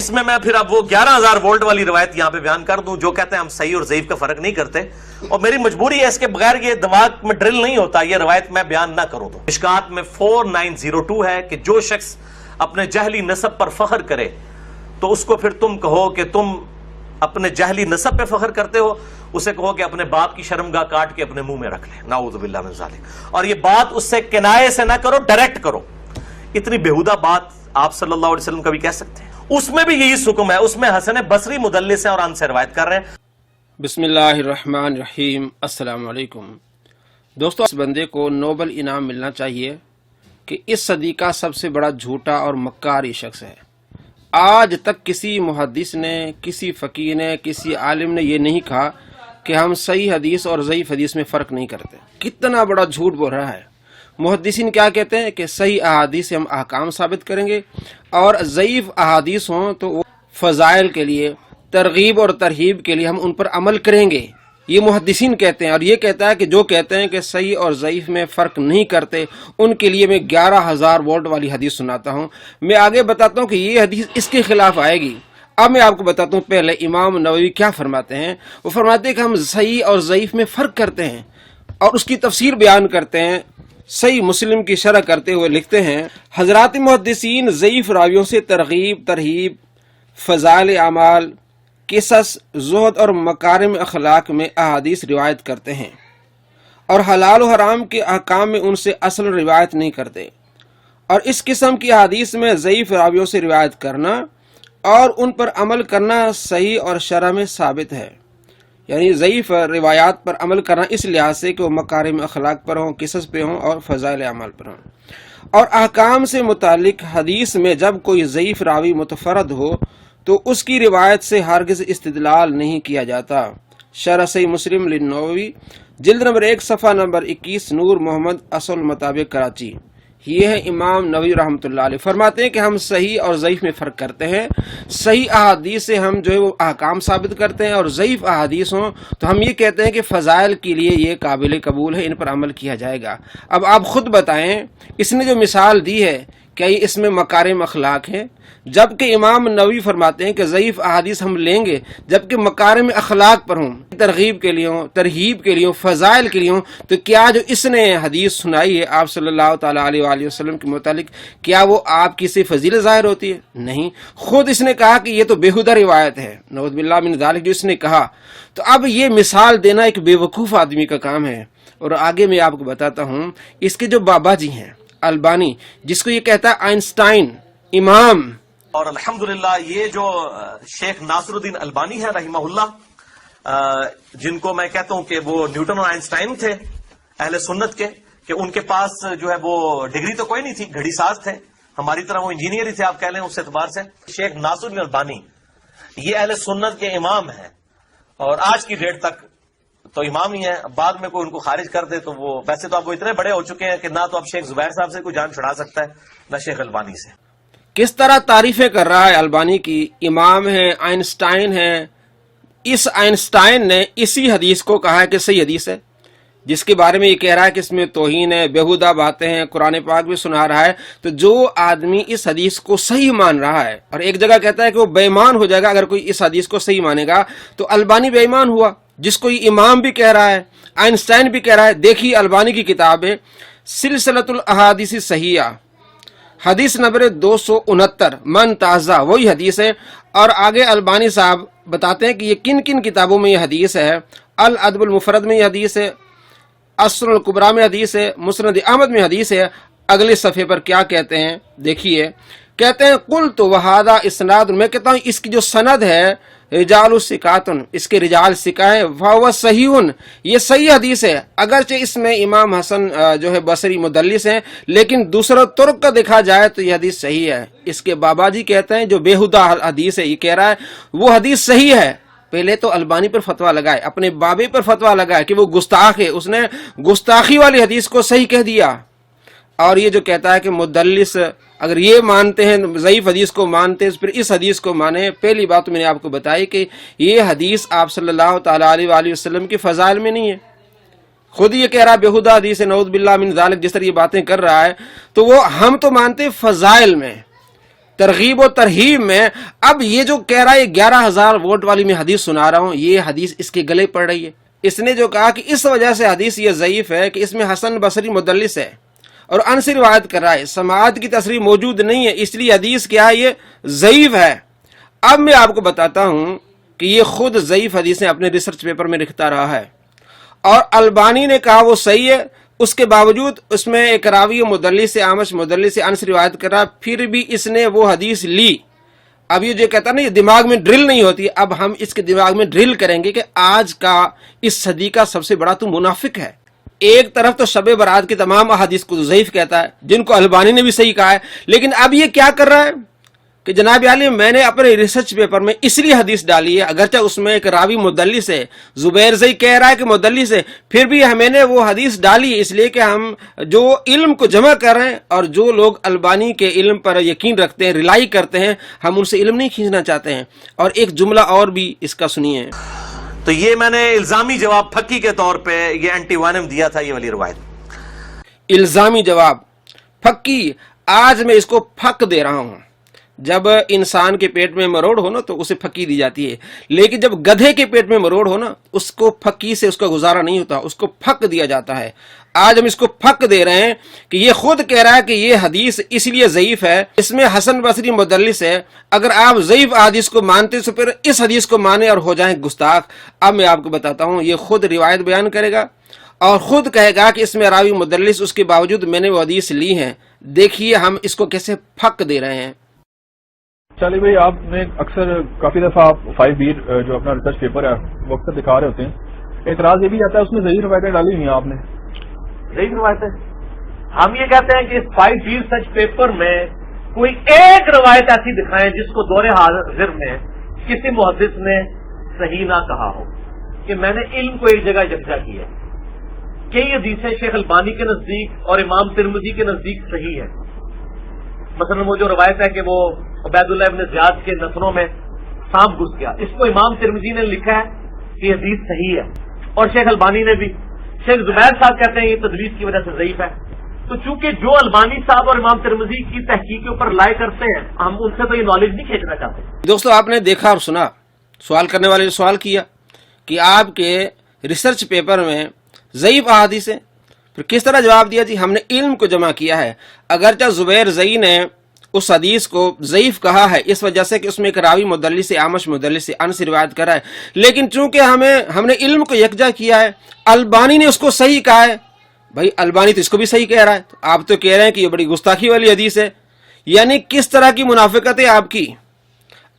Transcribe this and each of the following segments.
اس میں میں پھر اب وہ 11,000 وولٹ والی روایت یہاں پہ بیان کر دوں جو کہتے ہیں ہم صحیح اور ضعیف کا فرق نہیں کرتے، اور میری مجبوری ہے، اس کے بغیر یہ دماغ میں ڈرل نہیں ہوتا، یہ روایت میں بیان نہ کروں تو۔ مشکات میں 4902 ہے کہ جو شخص اپنے جہلی نسب پر فخر کرے تو اس کو پھر تم کہو کہ تم اپنے جہلی نسب پہ فخر کرتے ہو، اسے کہو کہ اپنے باپ کی شرمگاہ کاٹ کے اپنے منہ میں رکھ لے، نعوذ باللہ من ذالک۔ اور یہ بات اس سے کنایے سے نہ کرو، ڈائریکٹ کرو۔ اتنی بےہودہ بات آپ صلی اللہ علیہ وسلم کبھی کہہ سکتے ہیں؟ اس میں بھی یہی حکم ہے، اس میں حسن بصری مدلس ہے اور ان سے روایت کر رہے ہیں۔ بسم اللہ الرحمن الرحیم۔ السلام علیکم دوستو، اس بندے کو نوبل انعام ملنا چاہیے کہ اس صدی کا سب سے بڑا جھوٹا اور مکار یہ شخص ہے۔ آج تک کسی محدث نے، کسی فقیہ نے، کسی عالم نے یہ نہیں کہا کہ ہم صحیح حدیث اور ضعیف حدیث میں فرق نہیں کرتے۔ کتنا بڑا جھوٹ بول رہا ہے۔ محدثین کیا کہتے ہیں کہ صحیح احادیث سے ہم احکام ثابت کریں گے، اور ضعیف احادیث ہوں تو وہ فضائل کے لیے، ترغیب اور ترہیب کے لیے ہم ان پر عمل کریں گے، یہ محدثین کہتے ہیں۔ اور یہ کہتا ہے کہ جو کہتے ہیں کہ صحیح اور ضعیف میں فرق نہیں کرتے، ان کے لیے میں 11,000 وولٹ والی حدیث سناتا ہوں۔ میں آگے بتاتا ہوں کہ یہ حدیث اس کے خلاف آئے گی۔ اب میں آپ کو بتاتا ہوں پہلے امام نووی کیا فرماتے ہیں۔ وہ فرماتے ہیں کہ ہم صحیح اور ضعیف میں فرق کرتے ہیں اور اس کی تفسیر بیان کرتے ہیں۔ صحیح مسلم کی شرح کرتے ہوئے لکھتے ہیں، حضرات محدثین ضعیف راویوں سے ترغیب، ترہیب، فضائل اعمال، قصص، زہد اور مکارم اخلاق میں احادیث روایت کرتے ہیں، اور حلال و حرام کے احکام میں ان سے اصل روایت نہیں کرتے۔ اور اس قسم کی احادیث میں ضعیف راویوں سے روایت کرنا اور ان پر عمل کرنا صحیح اور شرع میں ثابت ہے، یعنی ضعیف روایات پر عمل کرنا اس لحاظ سے کہ وہ مکارم اخلاق پر ہوں، قصص پہ ہوں اور فضائل اعمال پر ہوں۔ اور احکام سے متعلق حدیث میں جب کوئی ضعیف راوی متفرد ہو تو اس کی روایت سے ہرگز استدلال نہیں کیا جاتا۔ شرح صحیح مسلم للنووی، جلد نمبر 1 صفحہ نمبر 21، نور محمد اصل مطابق کراچی۔ یہ ہے امام نووی رحمۃ اللہ علیہ، فرماتے ہیں کہ ہم صحیح اور ضعیف میں فرق کرتے ہیں۔ صحیح احادیث سے ہم جو ہے وہ احکام ثابت کرتے ہیں، اور ضعیف احادیث ہوں تو ہم یہ کہتے ہیں کہ فضائل کے لیے یہ قابل قبول ہے، ان پر عمل کیا جائے گا۔ اب آپ خود بتائیں، اس نے جو مثال دی ہے کیا یہ اس میں مکارم اخلاق ہے؟ جبکہ امام نووی فرماتے ہیں کہ ضعیف احادیث ہم لیں گے جبکہ مکارم اخلاق پر ہوں، ترغیب کے لیے ہوں، ترہیب کے لیے ہوں، فضائل کے لیے ہوں۔ تو کیا جو اس نے حدیث سنائی ہے آپ صلی اللہ تعالیٰ علیہ وآلہ وسلم کے متعلق، کیا وہ آپ کی سے فضیلت ظاہر ہوتی ہے؟ نہیں، خود اس نے کہا کہ یہ تو بےہودہ روایت ہے، نعوذ باللہ من ذالک، جو اس نے کہا۔ تو اب یہ مثال دینا ایک بے وقوف آدمی کا کام ہے۔ اور آگے میں آپ کو بتاتا ہوں، اس کے جو بابا جی ہیں البانی، جس کو یہ کہتا ہے آئنسٹائن امام، اور الحمدللہ یہ جو شیخ ناصر الدین البانی ہے رحمہ اللہ، جن کو میں کہتا ہوں کہ وہ نیوٹن اور آئنسٹائن تھے اہل سنت کے، کہ ان کے پاس جو ہے وہ ڈگری تو کوئی نہیں تھی، گھڑی ساز تھے، ہماری طرح وہ انجینئر ہی تھے آپ کہہ لیں اس اعتبار سے۔ شیخ ناصر الدین البانی یہ اہل سنت کے امام ہیں، اور آج کی ڈیٹ تک تو امام ہی ہیں۔ بعد میں کوئی ان کو خارج کر دے تو وہ، ویسے تو اب وہ اتنے بڑے ہو چکے ہیں کہ نہ تو اب شیخ زبیر صاحب سے کوئی جان چھڑا سکتا ہے، نہ شیخ البانی سے۔ کس طرح تعریفیں کر رہا ہے البانی کی، امام ہے، آئنسٹائن ہے۔ اس آئنسٹائن نے اسی حدیث کو کہا ہے کہ صحیح حدیث ہے، جس کے بارے میں یہ کہہ رہا ہے کہ اس میں توہین ہے، بےہودہ باتیں ہیں، قرآن پاک بھی سنا رہا ہے۔ تو جو آدمی اس حدیث کو صحیح مان رہا ہے، اور ایک جگہ کہتا ہے کہ وہ بے ایمان ہو جائے گا اگر کوئی اس حدیث کو صحیح مانے گا، تو البانی بے ایمان ہوا، جس کو یہ امام بھی کہہ رہا ہے، آئنسٹائن بھی کہہ رہا ہے۔ دیکھیے البانی کی کتاب ہے سلسلۃ الاحادیث صحیحہ، حدیث نمبر 269، من تازہ، وہی حدیث ہے۔ اور آگے البانی صاحب بتاتے ہیں کہ یہ کن کن کتابوں میں یہ حدیث ہے۔ الادب المفرد میں یہ حدیث ہے، السنن الکبریٰ میں حدیث ہے، مسند احمد میں حدیث ہے۔ اگلے صفحے پر کیا کہتے ہیں دیکھیے، کہتے ہیں قلت وہذا اسناد، میں کہتا ہوں اس کی جو سند ہے، رجال ثقاتن، اس کے رجال ثقہ ہیں، فہو صحیح، یہ صحیح حدیث ہے، اگرچہ اس میں امام حسن جو ہے بصری مدلس ہیں، لیکن دوسرا طرق کا دیکھا جائے تو یہ حدیث صحیح ہے۔ اس کے بابا جی کہتے ہیں جو بےہودہ حدیث ہے، یہ کہہ رہا ہے وہ حدیث صحیح ہے۔ پہلے تو البانی پر فتویٰ لگائے، اپنے بابے پر فتویٰ لگائے کہ وہ گستاخ ہے، اس نے گستاخی والی حدیث کو صحیح کہہ دیا۔ اور یہ جو کہتا ہے کہ مدلس، اگر یہ مانتے ہیں ضعیف حدیث کو مانتے ہیں پھر اس حدیث کو مانے۔ پہلی بات تو میں نے آپ کو بتائی کہ یہ حدیث آپ صلی اللہ تعالیٰ علیہ وآلہ وسلم کی فضائل میں نہیں ہے، خود یہ کہہ رہا ہے بےہودہ حدیث ہے، نعوذ باللہ من ذالک، جس طرح یہ باتیں کر رہا ہے۔ تو وہ ہم تو مانتے فضائل میں، ترغیب و ترہیب میں اب یہ جو کہہ رہا ہے 11,000 ووٹ والی میں حدیث سنا رہا ہوں، یہ حدیث اس کے گلے پڑ رہی ہے۔ اس نے جو کہا کہ اس وجہ سے حدیث یہ ضعیف ہے کہ اس میں حسن بصری مدلس ہے اور ان سے روایت کر رہا ہے، سماعت کی تصریح موجود نہیں ہے، اس لیے حدیث کیا ہے، یہ ضعیف ہے۔ اب میں آپ کو بتاتا ہوں کہ یہ خود ضعیف حدیثیں اپنے ریسرچ پیپر میں لکھتا رہا ہے، اور البانی نے کہا وہ صحیح ہے، اس کے باوجود اس میں ایک راوی مدلس سے آمش مدلس سے ان سے روایت کر رہا، پھر بھی اس نے وہ حدیث لی۔ اب یہ جو کہتا نا یہ دماغ میں ڈرل نہیں ہوتی، اب ہم اس کے دماغ میں ڈرل کریں گے کہ آج کا اس صدی کا سب سے بڑا تو منافق ہے۔ ایک طرف تو شب برات کی تمام احادیث کو ضعیف کہتا ہے، جن کو البانی نے بھی صحیح کہا ہے، لیکن اب یہ کیا کر رہا ہے کہ جناب عالی میں نے اپنے ریسرچ پیپر میں اس لیے حدیث ڈالی ہے، اگرچہ اس میں ایک راوی مدلس ہے، زبیر زئی کہہ رہا ہے کہ مدلس ہے، پھر بھی ہمیں نے وہ حدیث ڈالی ہے اس لیے کہ ہم جو علم کو جمع کر رہے ہیں اور جو لوگ البانی کے علم پر یقین رکھتے ہیں، ریلائی کرتے ہیں، ہم ان سے علم نہیں کھینچنا چاہتے ہیں۔ اور ایک جملہ اور بھی اس کا سنیے۔ تو یہ میں نے الزامی جواب پھکی کے طور پہ یہ اینٹی وانم دیا تھا یہ والی روایت۔ الزامی جواب پھکی، آج میں اس کو پھک دے رہا ہوں۔ جب انسان کے پیٹ میں مروڑ ہو نا تو اسے پھکی دی جاتی ہے، لیکن جب گدھے کے پیٹ میں مروڑ ہو نا اس کو پھکی سے اس کا گزارا نہیں ہوتا، اس کو پھک دیا جاتا ہے۔ آج ہم اس کو پھک دے رہے ہیں کہ یہ خود کہہ رہا ہے کہ یہ حدیث اس لیے ضعیف ہے، اس میں حسن بصری مدلس ہے، اگر آپ ضعیف حدیث کو مانتے تو پھر اس حدیث کو مانیں اور ہو جائیں گستاخ۔ اب میں آپ کو بتاتا ہوں، یہ خود روایت بیان کرے گا اور خود کہے گا کہ اس میں راوی مدلس، اس کے باوجود میں نے وہ حدیث لی ہیں۔ دیکھیے ہم اس کو کیسے پھک دے رہے ہیں۔ چلیے بھائی، آپ نے اکثر کافی دفعہ آپ 5B جو اپنا ریسرچ پیپر ہے وہ اکثر دکھا رہے ہوتے ہیں، اعتراض یہ بھی آتا ہے اس میں ضعیف روایتیں ڈالی ہوئی ہیں آپ نے۔ ضعیف روایتیں ہم یہ کہتے ہیں کہ اس 5B ریسرچ پیپر میں کوئی ایک روایت ایسی دکھائیں جس کو دور حاضر میں کسی محدث نے صحیح نہ کہا ہو کہ میں نے علم کو ایک جگہ یکجا کیا۔ کئی حدیثیں شیخ البانی کے نزدیک اور امام ترمذی کے نزدیک صحیح ہے۔ مثلا وہ جو روایت ہے کہ وہ عبید اللہ ابن زیاد کے نتنوں میں سانپ گھس گیا، اس کو امام ترمذی نے لکھا ہے کہ حدیث صحیح ہے، اور شیخ البانی نے بھی۔ شیخ زبیر صاحب کہتے ہیں یہ تدلیس کی وجہ سے ضعیف ہے۔ تو چونکہ جو البانی صاحب اور امام ترمذی کی تحقیق کے اوپر لائے کرتے ہیں، ہم ان سے تو یہ نالج نہیں کھینچنا چاہتے۔ دوستو آپ نے دیکھا اور سنا، سوال کرنے والے نے سوال کیا کہ آپ کے ریسرچ پیپر میں ضعیف احادیث ہیں، پھر کس طرح جواب دیا؟ جی ہم نے علم کو جمع کیا ہے۔ اگرچہ زبیر زئی نے اس حدیث کو ضعیف کہا ہے اس وجہ سے کہ اس میں ایک راوی مدلس سے آمش مدلس سے ان سے روایت کرا ہے، لیکن چونکہ ہم نے علم کو یکجا کیا ہے، البانی نے اس کو صحیح کہا ہے۔ بھائی البانی تو اس کو بھی صحیح کہہ رہا ہے، تو آپ تو کہہ رہے ہیں کہ یہ بڑی گستاخی والی حدیث ہے۔ یعنی کس طرح کی منافقت ہے آپ کی؟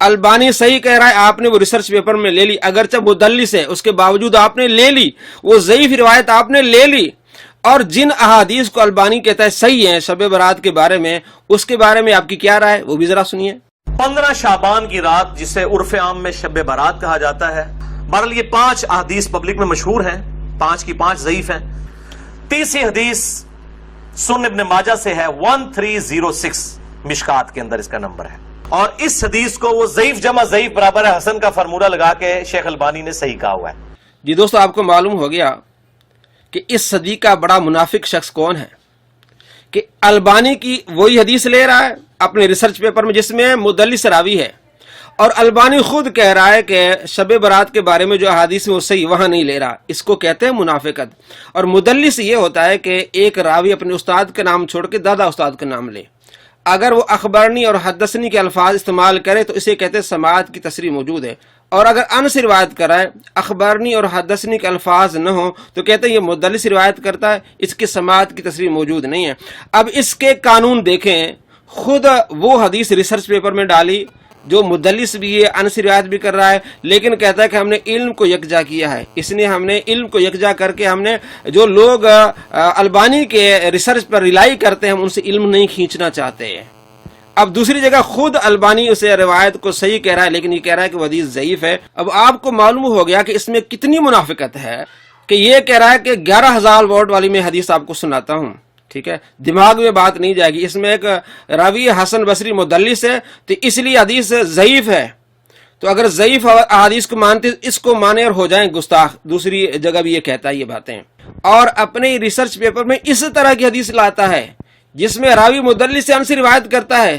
البانی صحیح کہہ رہا ہے، آپ نے وہ ریسرچ پیپر میں لے لی، اگرچہ مدلس ہے اس کے باوجود آپ نے لے لی، وہ ضعیف روایت آپ نے لے لی، اور جن احادیث کو البانی کہتا ہے صحیح ہیں شب برات کے بارے میں، اس کے بارے میں آپ کی کیا رائے ہے وہ بھی ذرا سنیے۔ 15 شعبان کی رات جسے عرف عام میں شب برات کہا جاتا ہے، بہرحال یہ 5 احادیث پبلک میں مشہور ہیں، 5 کی 5 ضعیف ہیں۔ تیسری حدیث سنن ابن ماجہ سے ہے، 1306 مشکات کے اندر اس کا نمبر ہے، اور اس حدیث کو وہ ضعیف جمع ضعیف برابر ہے حسن کا فارمولہ لگا کے شیخ البانی نے صحیح کہا ہوا ہے۔ جی دوستو آپ کو معلوم ہو گیا کہ اس صدی کا بڑا منافق شخص کون ہے، کہ البانی کی وہی حدیث لے رہا ہے اپنے ریسرچ پیپر میں جس میں مدلس راوی ہے، اور البانی خود کہہ رہا ہے کہ شب برات کے بارے میں جو احادیث ہے وہ صحیح وہاں نہیں لے رہا۔ اس کو کہتے ہیں منافقت۔ اور مدلس یہ ہوتا ہے کہ ایک راوی اپنے استاد کا نام چھوڑ کے دادا استاد کا نام لے، اگر وہ اخبرنی اور حدثنی کے الفاظ استعمال کرے تو اسے کہتے ہیں سماعت کی تصریح موجود ہے، اور اگر ان سے روایت کرائے اخبارنی اور حدثنی کے الفاظ نہ ہوں تو کہتے ہیں یہ مدلس روایت کرتا ہے، اس کی سماعت کی تصریح موجود نہیں ہے۔ اب اس کے قانون دیکھیں، خود وہ حدیث ریسرچ پیپر میں ڈالی جو مدلس بھی ہے، ان سے روایت بھی کر رہا ہے، لیکن کہتا ہے کہ ہم نے علم کو یکجا کیا ہے، اس نے ہم نے علم کو یکجا کر کے ہم نے جو لوگ البانی کے ریسرچ پر ریلائی کرتے ہیں ہم ان سے علم نہیں کھینچنا چاہتے ہیں۔ اب دوسری جگہ خود البانی اسے روایت کو صحیح کہہ رہا ہے، لیکن یہ کہہ رہا ہے کہ وہ حدیث ضعیف ہے۔ اب آپ کو معلوم ہو گیا کہ اس میں کتنی منافقت ہے کہ یہ کہہ رہا ہے کہ 11,000 ووٹ والی میں حدیث آپ کو سناتا ہوں، ٹھیک ہے، دماغ میں بات نہیں جائے گی، اس میں ایک راوی حسن بصری مدلس ہے تو اس لیے حدیث ضعیف ہے، تو اگر ضعیف حدیث کو مانتے اس کو مانے اور ہو جائیں گستاخ۔ دوسری جگہ بھی یہ کہتا ہے یہ باتیں، اور اپنے ریسرچ پیپر میں اس طرح کی حدیث لاتا ہے جس میں راوی مدلس سے ہم سے روایت کرتا ہے،